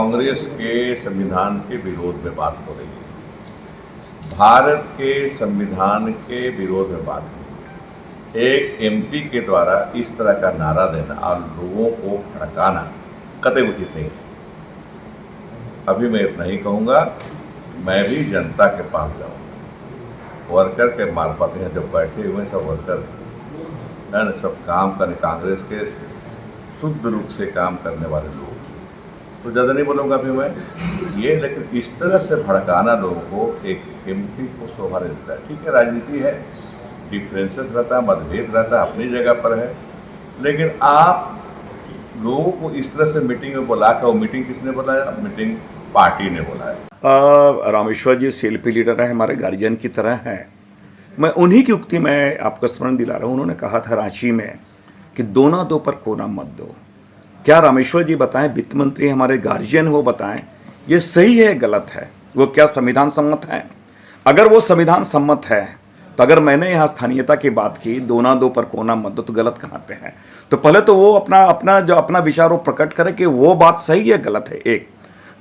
कांग्रेस के संविधान के विरोध में बात हो रही है, भारत के संविधान के विरोध में बात हो रही है। एक एमपी के द्वारा इस तरह का नारा देना और लोगों को भड़काना कतई उचित नहीं है। अभी मैं इतना ही कहूँगा, मैं भी जनता के पास जाऊँगा। वर्कर के मार्फत हैं जब बैठे हुए सब वर्कर है ना, सब काम करने, कांग्रेस के शुद्ध रूप से काम करने वाले लोग, तो ज़्यादा नहीं बोलूँगा अभी मैं ये, लेकिन इस तरह से भड़काना लोगों को एक एमपी को शोभा नहीं देता है। ठीक है, राजनीति है, डिफरेंसेस रहता है, मतभेद रहता है, अपनी जगह पर है, लेकिन आप लोगों को इस तरह से मीटिंग में बुला कर, वो मीटिंग किसने बुलाया? मीटिंग पार्टी ने बुलाया। रामेश्वर जी सेल्फी लीडर है, हमारे गार्जियन की तरह हैं। मैं उन्हीं की उक्ति मैं आपको स्मरण दिला रहा हूँ। उन्होंने कहा था रांची में कि दो ना दो पर कोना मत दो। क्या रामेश्वर जी बताएं, वित्त मंत्री हमारे गार्जियन, वो बताएं ये सही है गलत है, वो क्या संविधान सम्मत है? अगर वो संविधान सम्मत है तो अगर मैंने यहाँ स्थानीयता की बात की, दो ना दो पर कोना मत दो, तो गलत कहाँ पे है? तो पहले तो वो अपना विचार वो प्रकट करे कि वो बात सही है गलत है। एक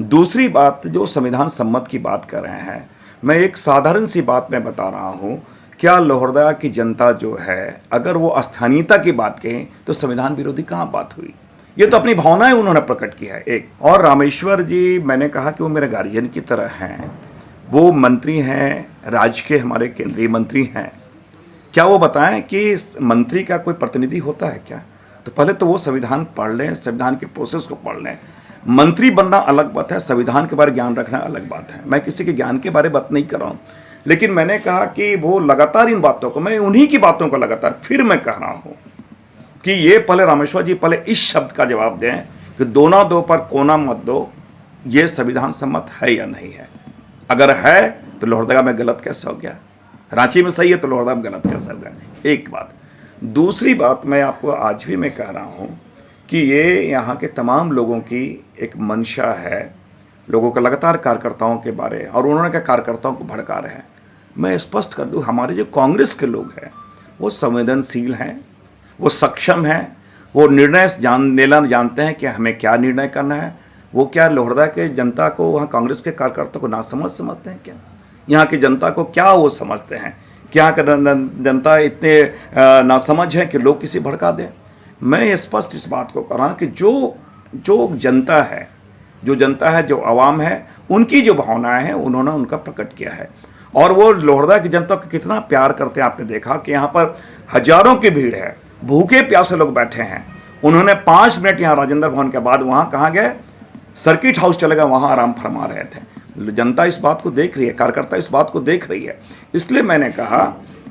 दूसरी बात, जो संविधान सम्मत की बात कर रहे हैं, मैं एक साधारण सी बात मैं बता रहा हूँ। क्या लोहरदगा की जनता जो है, अगर वो स्थानीयता की बात कहें तो संविधान विरोधी कहाँ बात हुई? ये तो अपनी भावनाएं उन्होंने प्रकट की है। एक और रामेश्वर जी, मैंने कहा कि वो मेरे गार्जियन की तरह हैं, वो मंत्री हैं, राज्य के हमारे केंद्रीय मंत्री हैं। क्या वो बताएं कि मंत्री का कोई प्रतिनिधि होता है क्या? तो पहले तो वो संविधान पढ़ लें, संविधान के प्रोसेस को पढ़ लें। मंत्री बनना अलग बात है, संविधान के बारे में ज्ञान रखना अलग बात है। मैं किसी के ज्ञान के बारे में बात नहीं कर रहा हूँ, लेकिन मैंने कहा कि वो लगातार इन बातों को, मैं उन्हीं की बातों को लगातार फिर मैं कह रहा हूँ कि ये पहले रामेश्वर जी पहले इस शब्द का जवाब दें कि दो ना दो पर कोना मत दो, ये संविधान सम्मत है या नहीं है? अगर है तो लोहरदगा में गलत कैसे हो गया? रांची में सही है तो लोहरदगा में गलत कैसे हो गया? एक बात। दूसरी बात, मैं आपको आज भी मैं कह रहा हूँ कि ये यहाँ के तमाम लोगों की एक मंशा है, लोगों का लगातार कार्यकर्ताओं के बारे, और उन्होंने क्या कार्यकर्ताओं को भड़का रहे हैं। मैं स्पष्ट कर दूँ, हमारे जो कांग्रेस के लोग हैं वो संवेदनशील हैं, वो सक्षम हैं, वो निर्णय जानते हैं कि हमें क्या निर्णय करना है। वो क्या लोहरदगा के जनता को, वहाँ कांग्रेस के कार्यकर्ता को नासमझ समझते हैं क्या? यहाँ की जनता को क्या वो समझते हैं कि यहाँ का जनता इतने नासमझ है कि लोग किसी भड़का दें? मैं स्पष्ट इस बात को कर रहा हूँ कि जो जनता है, जो आवाम है, उनकी जो भावनाएं हैं उन्होंने उनका प्रकट किया है। और वो लोहरदगा की जनता को कितना प्यार करते हैं। आपने देखा कि यहाँ पर हजारों की भीड़ है, भूखे प्यासे लोग बैठे हैं। उन्होंने 5 मिनट यहाँ राजेंद्र भवन के बाद वहाँ कहाँ गए? सर्किट हाउस चले गए, वहाँ आराम फरमा रहे थे। जनता इस बात को देख रही है, कार्यकर्ता इस बात को देख रही है। इसलिए मैंने कहा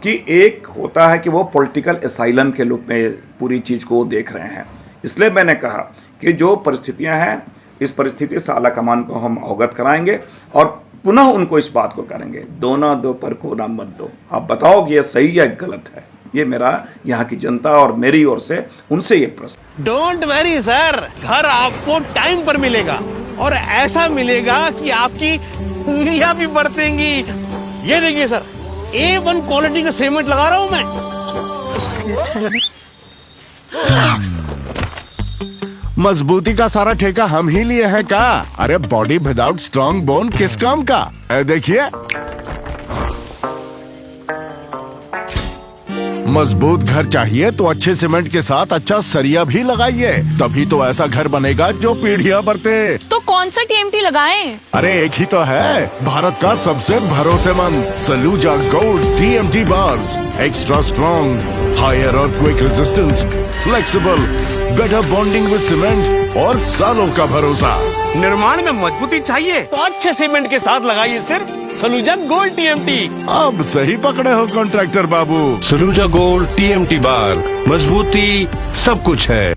कि एक होता है कि वो पॉलिटिकल असाइलम के रूप में पूरी चीज़ को देख रहे हैं। इसलिए मैंने कहा कि जो परिस्थितियां हैं, इस परिस्थिति से आला कमान को हम अवगत कराएंगे और पुनः उनको इस बात को करेंगे, दो ना दो पर कोना मत दो। आप बताओ कि ये सही है गलत है? ये मेरा यहाँ की जनता और मेरी ओर से उनसे ये प्रश्न। डोंट वरी सर, घर आपको टाइम पर मिलेगा और ऐसा मिलेगा कि आपकी उंगलियां भी बरतेंगी। ये देखिए सर, A1 क्वालिटी का सीमेंट लगा रहा हूं मैं। मजबूती का सारा ठेका हम ही लिए हैं का? अरे बॉडी विदाउट स्ट्रॉन्ग बोन किस काम का? देखिए, मजबूत घर चाहिए तो अच्छे सीमेंट के साथ अच्छा सरिया भी लगाइए, तभी तो ऐसा घर बनेगा जो पीढ़ियां बरते। तो कौन सा TMT लगाएं? अरे एक ही तो है, भारत का सबसे भरोसेमंद Saluja gold TMT bars. Extra strong, higher earthquake resistance, flexible, better bonding with cement और सालों का भरोसा। निर्माण में मजबूती चाहिए तो अच्छे सीमेंट के साथ लगाइए सिर्फ सलूजा गोल्ड TMT। अब सही पकड़े हो कॉन्ट्रैक्टर बाबू। सलूजा गोल्ड TMT बार, मजबूती सब कुछ है।